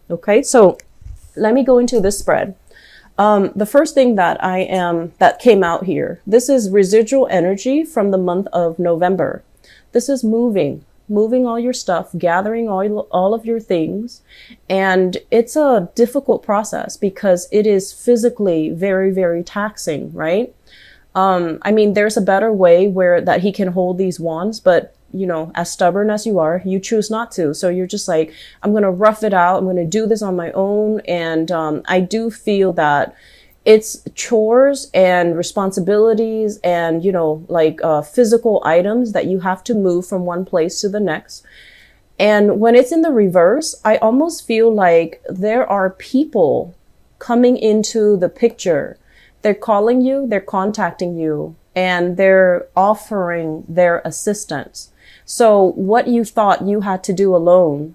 Okay, so let me go into this spread. The first thing that came out here, this is residual energy from the month of November. This is moving all your stuff, gathering all of your things. And it's a difficult process because it is physically very, very taxing, right? I mean, there's a better way that he can hold these wands, but you know, as stubborn as you are, you choose not to. So you're just like, I'm going to rough it out. I'm going to do this on my own. And, I do feel that it's chores and responsibilities and, you know, like, physical items that you have to move from one place to the next. And when it's in the reverse, I almost feel like there are people coming into the picture. They're calling you, they're contacting you, and they're offering their assistance. So what you thought you had to do alone,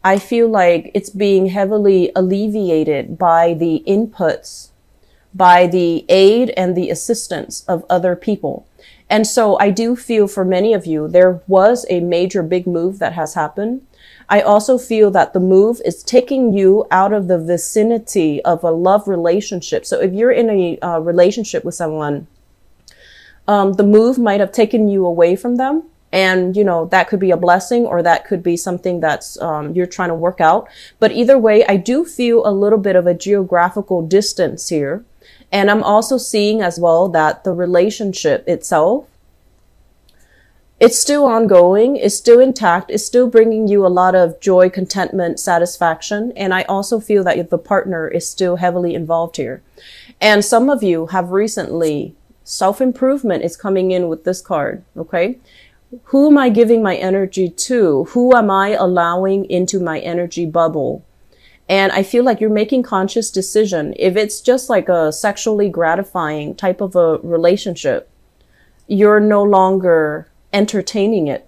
I feel like it's being heavily alleviated by the inputs, by the aid and the assistance of other people. And so I do feel for many of you, there was a major big move that has happened. I also feel that the move is taking you out of the vicinity of a love relationship. So if you're in a relationship with someone, the move might have taken you away from them. And, you know, that could be a blessing or that could be something that's, you're trying to work out. But either way, I do feel a little bit of a geographical distance here. And I'm also seeing as well that the relationship itself, it's still ongoing, it's still intact, it's still bringing you a lot of joy, contentment, satisfaction. And I also feel that the partner is still heavily involved here. And some of you have recently, self-improvement is coming in with this card, okay? Who am I giving my energy to? Who am I allowing into my energy bubble? And I feel like you're making conscious decision. If it's just like a sexually gratifying type of a relationship, you're no longer entertaining it.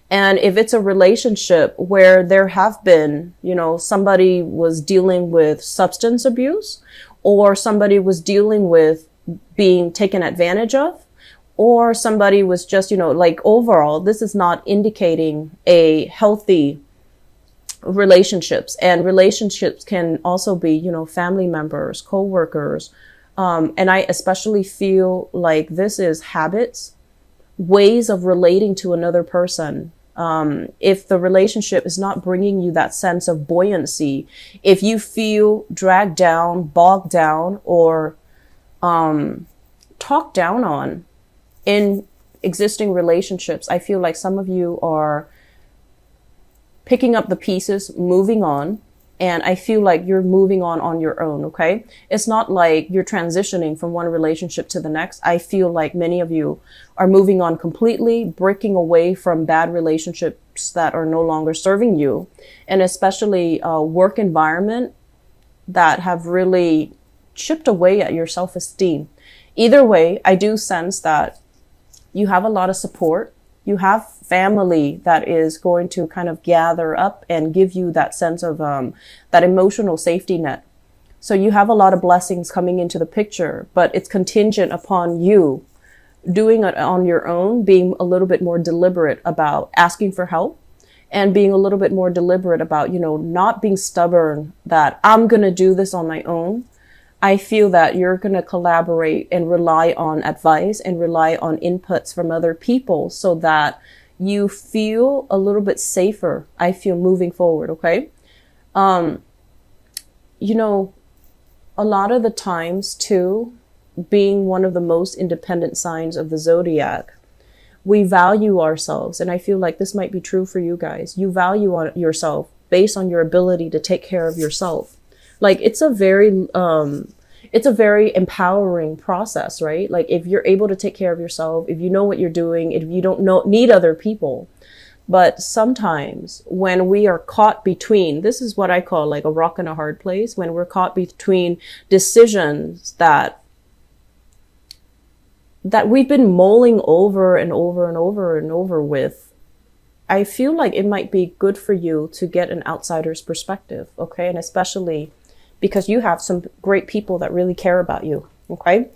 And if it's a relationship where there have been, you know, somebody was dealing with substance abuse or somebody was dealing with being taken advantage of, or somebody was just, you know, like overall, this is not indicating a healthy relationships. And relationships can also be, you know, family members, co-workers. And I especially feel like this is habits, ways of relating to another person. If the relationship is not bringing you that sense of buoyancy, if you feel dragged down, bogged down, or talked down on in existing relationships, I feel like some of you are picking up the pieces, moving on. And I feel like you're moving on your own, okay? It's not like you're transitioning from one relationship to the next. I feel like many of you are moving on completely, breaking away from bad relationships that are no longer serving you. And especially a work environment that have really chipped away at your self-esteem. Either way, I do sense that you have a lot of support. You have family that is going to kind of gather up and give you that sense of that emotional safety net. So you have a lot of blessings coming into the picture, but it's contingent upon you doing it on your own, being a little bit more deliberate about asking for help and being a little bit more deliberate about, you know, not being stubborn that I'm going to do this on my own. I feel that you're going to collaborate and rely on advice and rely on inputs from other people so that you feel a little bit safer, I feel, moving forward, okay? You know, a lot of the times too, being one of the most independent signs of the zodiac, we value ourselves. And I feel like this might be true for you guys. You value yourself based on your ability to take care of yourself. Like it's a very empowering process, right? Like if you're able to take care of yourself, if you know what you're doing, if you don't need other people. But sometimes when we are caught between, this is what I call like a rock and a hard place, when we're caught between decisions that we've been mulling over and over and over and over with, I feel like it might be good for you to get an outsider's perspective, okay? And especially because you have some great people that really care about you, okay?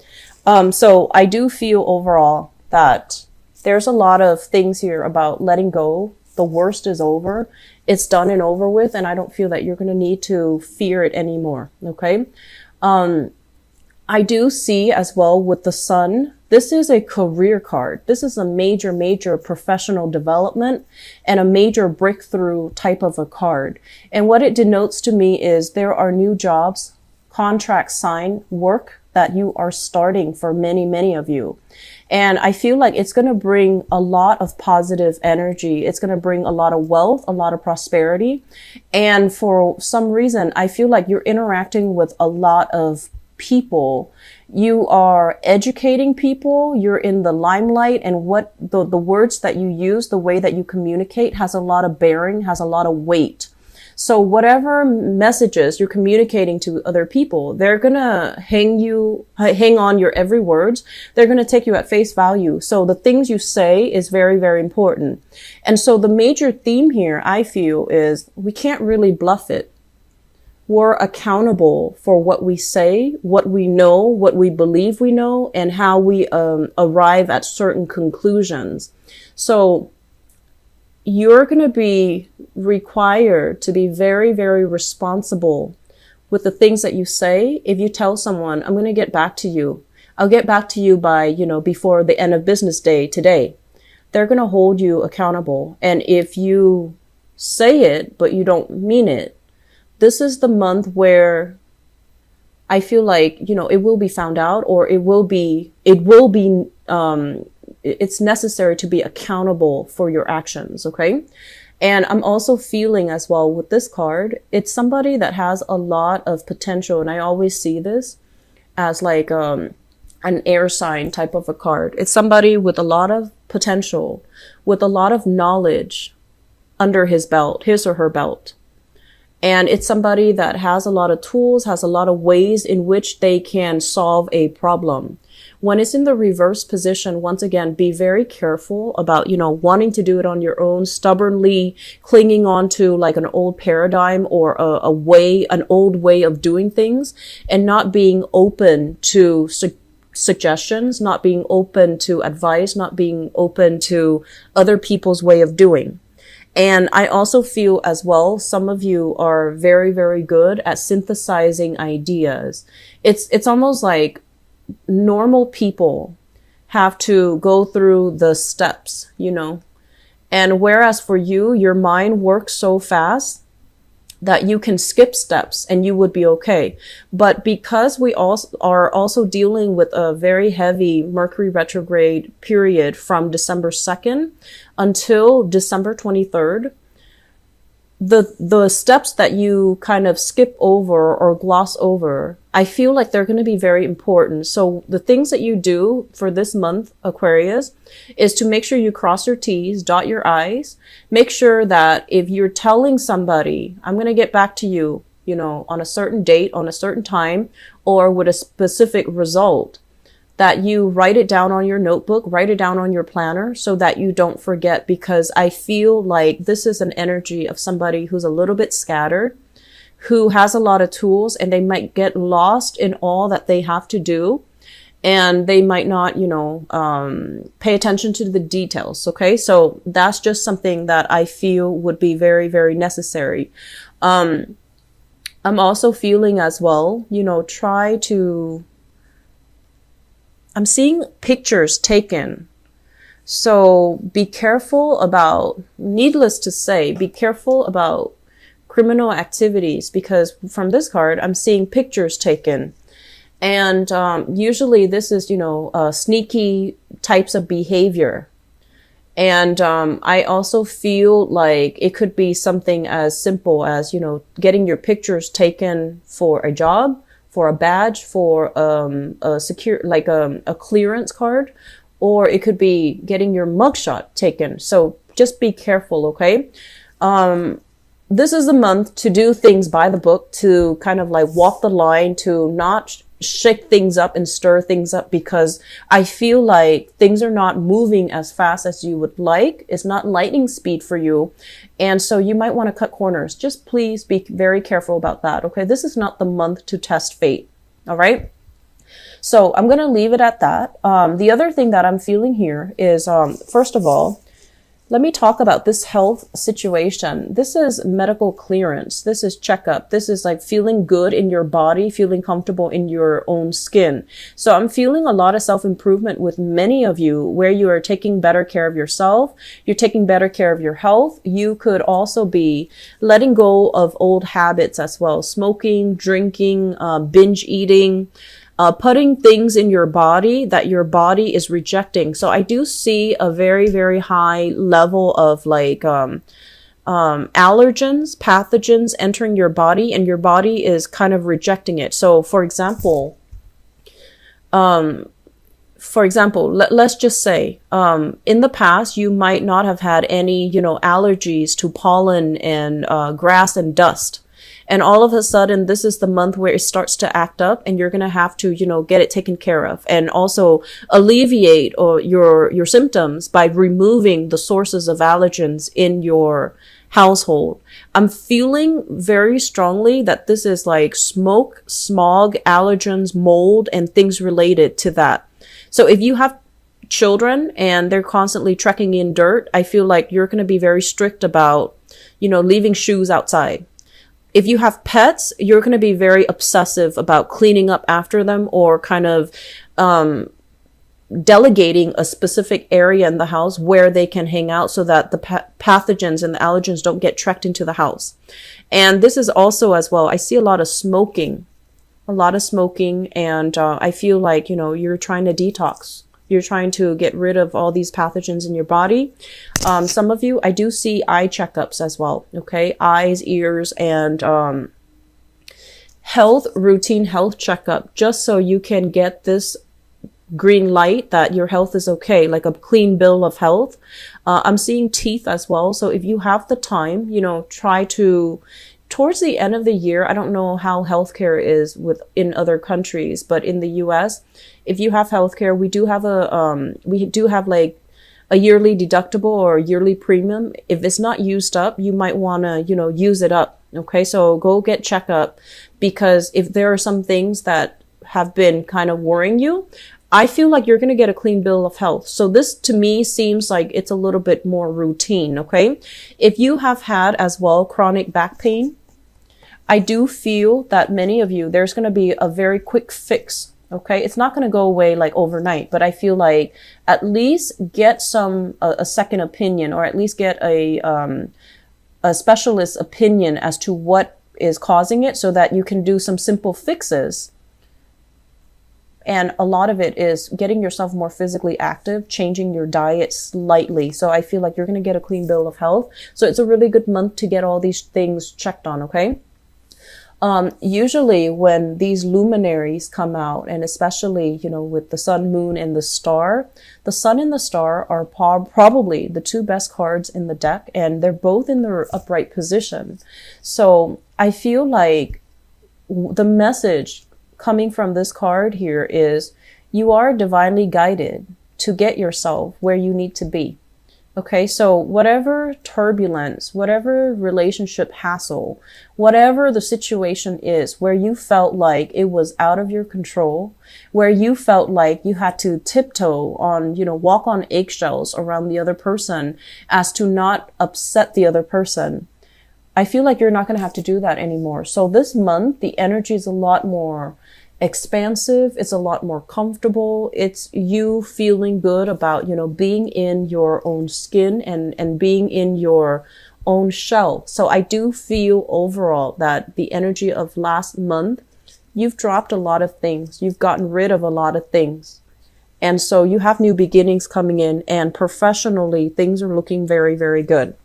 So I do feel overall that there's a lot of things here about letting go the worst is over. It's done and over with, and I don't feel that you're going to need to fear it anymore. Okay. I do see as well with the sun, this is a career card. This is a major, major professional development and a major breakthrough type of a card. And what it denotes to me is there are new jobs, contracts signed, work that you are starting for many, many of you. And I feel like it's going to bring a lot of positive energy. It's going to bring a lot of wealth, a lot of prosperity. And for some reason, I feel like you're interacting with a lot of people. You are educating people. You're in the limelight, and what the words that you use, the way that you communicate has a lot of bearing, has a lot of weight. So whatever messages you're communicating to other people, they're going to hang on your every words. They're going to take you at face value. So the things you say is very, very important. And so the major theme here, I feel, is we can't really bluff it. We're accountable for what we say, what we know, what we believe we know, and how we arrive at certain conclusions. So you're going to be required to be very, very responsible with the things that you say. If you tell someone, I'm going to get back to you, I'll get back to you by, before the end of business day today, they're going to hold you accountable. And if you say it, but you don't mean it, this is the month where I feel like, it will be found out, or it's necessary to be accountable for your actions. Okay. And I'm also feeling as well with this card, it's somebody that has a lot of potential. And I always see this as like, an air sign type of a card. It's somebody with a lot of potential, with a lot of knowledge under his or her belt. And it's somebody that has a lot of tools, has a lot of ways in which they can solve a problem. When it's in the reverse position, once again, be very careful about, wanting to do it on your own, stubbornly clinging on to like an old paradigm or an old way of doing things, and not being open to suggestions, not being open to advice, not being open to other people's way of doing. And I also feel as well, some of you are very, very good at synthesizing ideas. It's almost like normal people have to go through the steps, and whereas for you, your mind works so fast that you can skip steps and you would be okay. But because we are also dealing with a very heavy Mercury retrograde period from December 2nd until December 23rd, the steps that you kind of skip over or gloss over, I feel like they're going to be very important. So the things that you do for this month, Aquarius, is to make sure you cross your T's, dot your I's. Make sure that if you're telling somebody, I'm going to get back to you, on a certain date, on a certain time, or with a specific result, that you write it down on your notebook, write it down on your planner so that you don't forget, because I feel like this is an energy of somebody who's a little bit scattered, who has a lot of tools, and they might get lost in all that they have to do. And they might not, pay attention to the details. Okay. So that's just something that I feel would be very, very necessary. I'm also feeling as well, I'm seeing pictures taken. So be careful about, needless to say, be careful about criminal activities, because from this card, I'm seeing pictures taken. And usually this is, sneaky types of behavior. And I also feel like it could be something as simple as, getting your pictures taken for a job, for a badge, for a secure, like a clearance card, or it could be getting your mugshot taken. So just be careful, okay? This is a month to do things by the book, to kind of like walk the line, to not shake things up and stir things up, because I feel like things are not moving as fast as you would like. It's not lightning speed for you. And so you might want to cut corners. Just please be very careful about that. Okay. This is not the month to test fate. All right. So I'm going to leave it at that. The other thing that I'm feeling here is, first of all, Let me talk about this health situation. This is medical clearance. This is checkup. This is like feeling good in your body, feeling comfortable in your own skin. So I'm feeling a lot of self-improvement with many of you where you are taking better care of yourself. You're taking better care of your health. You could also be letting go of old habits as well. Smoking, drinking, binge eating, putting things in your body that your body is rejecting. So I do see a very, very high level of like, allergens, pathogens entering your body, and your body is kind of rejecting it. So for example, let's just say, in the past, you might not have had any, allergies to pollen and, grass and dust. And all of a sudden, this is the month where it starts to act up and you're going to have to, get it taken care of and also alleviate your symptoms by removing the sources of allergens in your household. I'm feeling very strongly that this is like smoke, smog, allergens, mold, and things related to that. So if you have children and they're constantly trekking in dirt, I feel like you're going to be very strict about, leaving shoes outside. If you have pets, you're going to be very obsessive about cleaning up after them or kind of delegating a specific area in the house where they can hang out so that the pathogens and the allergens don't get trekked into the house. And this is also as well, I see a lot of smoking, and I feel like, you're trying to detox. You're trying to get rid of all these pathogens in your body. Some of you, I do see eye checkups as well. Okay. Eyes, ears, and, routine health checkup, just so you can get this green light that your health is okay, like a clean bill of health. I'm seeing teeth as well. So if you have the time, try to, towards the end of the year, I don't know how healthcare is in other countries, but in the US, if you have healthcare, we do have like a yearly deductible or a yearly premium. If it's not used up, you might want to, use it up. Okay. So go get checkup, because if there are some things that have been kind of worrying you, I feel like you're going to get a clean bill of health. So this to me seems like it's a little bit more routine. Okay. If you have had as well chronic back pain, I do feel that many of you, there's going to be a very quick fix. Okay. It's not going to go away like overnight, but I feel like at least get a second opinion, or at least get a specialist opinion as to what is causing it, so that you can do some simple fixes. And a lot of it is getting yourself more physically active, changing your diet slightly. So I feel like you're going to get a clean bill of health. So it's a really good month to get all these things checked on. Okay. Usually when these luminaries come out, and especially, with the sun, moon, and the star, the sun and the star are probably the two best cards in the deck, and they're both in their upright position. So I feel like the message coming from this card here is you are divinely guided to get yourself where you need to be. Okay, so whatever turbulence, whatever relationship hassle, whatever the situation is where you felt like it was out of your control, where you felt like you had to tiptoe on, walk on eggshells around the other person as to not upset the other person, I feel like you're not going to have to do that anymore. So this month, the energy is a lot more expansive. It's a lot more comfortable. It's you feeling good about, being in your own skin and being in your own shell. So I do feel overall that the energy of last month, you've dropped a lot of things. You've gotten rid of a lot of things. And so you have new beginnings coming in, and professionally, things are looking very, very good.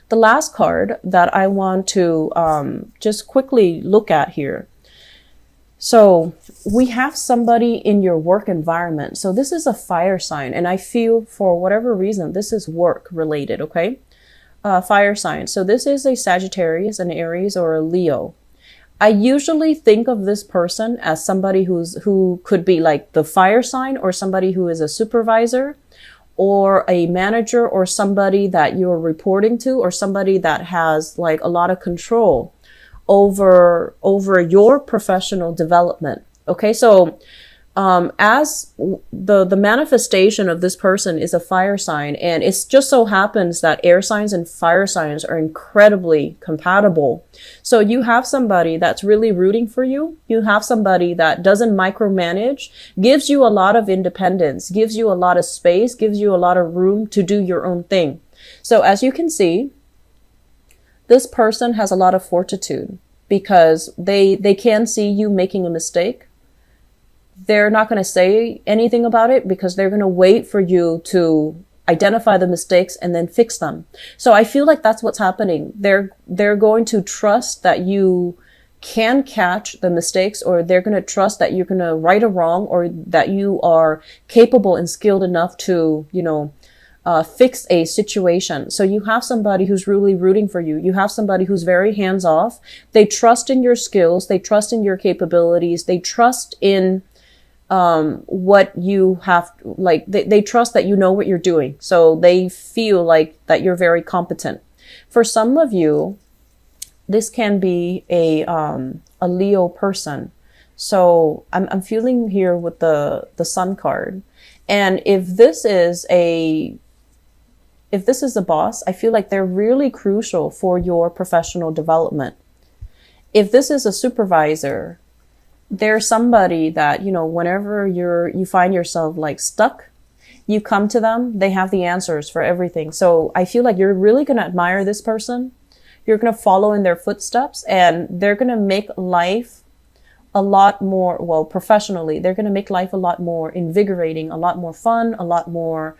The last card that I want to just quickly look at here. So we have somebody in your work environment. So this is a fire sign, and I feel for whatever reason, this is work related. Okay. Fire sign. So this is a Sagittarius, an Aries, or a Leo. I usually think of this person as somebody who could be like the fire sign, or somebody who is a supervisor or a manager, or somebody that you're reporting to, or somebody that has like a lot of control over your professional development. Okay. So, As the manifestation of this person is a fire sign, and it just so happens that air signs and fire signs are incredibly compatible. So you have somebody that's really rooting for you. You have somebody that doesn't micromanage, gives you a lot of independence, gives you a lot of space, gives you a lot of room to do your own thing. So as you can see, this person has a lot of fortitude because they can see you making a mistake. They're not going to say anything about it because they're going to wait for you to identify the mistakes and then fix them. So I feel like that's what's happening. They're going to trust that you can catch the mistakes, or they're going to trust that you're going to right a wrong, or that you are capable and skilled enough to, fix a situation. So you have somebody who's really rooting for you. You have somebody who's very hands off. They trust in your skills. They trust in your capabilities. They trust in what you have, like, they trust that you know what you're doing. So they feel like that you're very competent. For some of you, this can be a Leo person. So I'm feeling here with the Sun card. And if this is a boss, I feel like they're really crucial for your professional development. If this is a supervisor, there's somebody that, whenever you find yourself like stuck, you come to them, they have the answers for everything. So I feel like you're really going to admire this person. You're going to follow in their footsteps, and they're going to make life a lot more, well, professionally, they're going to make life a lot more invigorating, a lot more fun, a lot more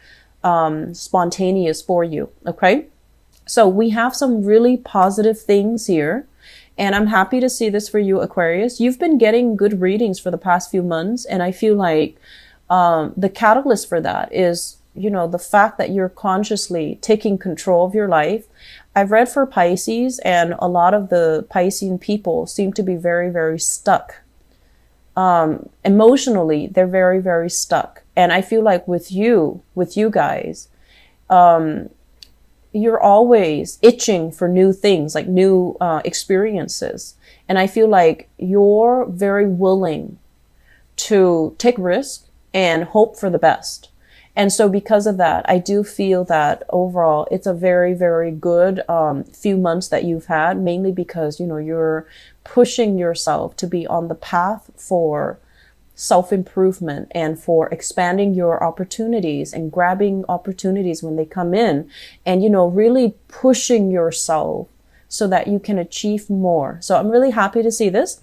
spontaneous for you. Okay. So we have some really positive things here. And I'm happy to see this for you, Aquarius. You've been getting good readings for the past few months. And I feel like the catalyst for that is, the fact that you're consciously taking control of your life. I've read for Pisces, and a lot of the Piscean people seem to be very, very stuck. Emotionally, they're very, very stuck. And I feel like with you guys, you're always itching for new things, like new experiences. And I feel like you're very willing to take risk and hope for the best. And so because of that, I do feel that overall it's a very, very good few months that you've had, mainly because, you're pushing yourself to be on the path for self-improvement and for expanding your opportunities and grabbing opportunities when they come in, and, really pushing yourself so that you can achieve more. So I'm really happy to see this.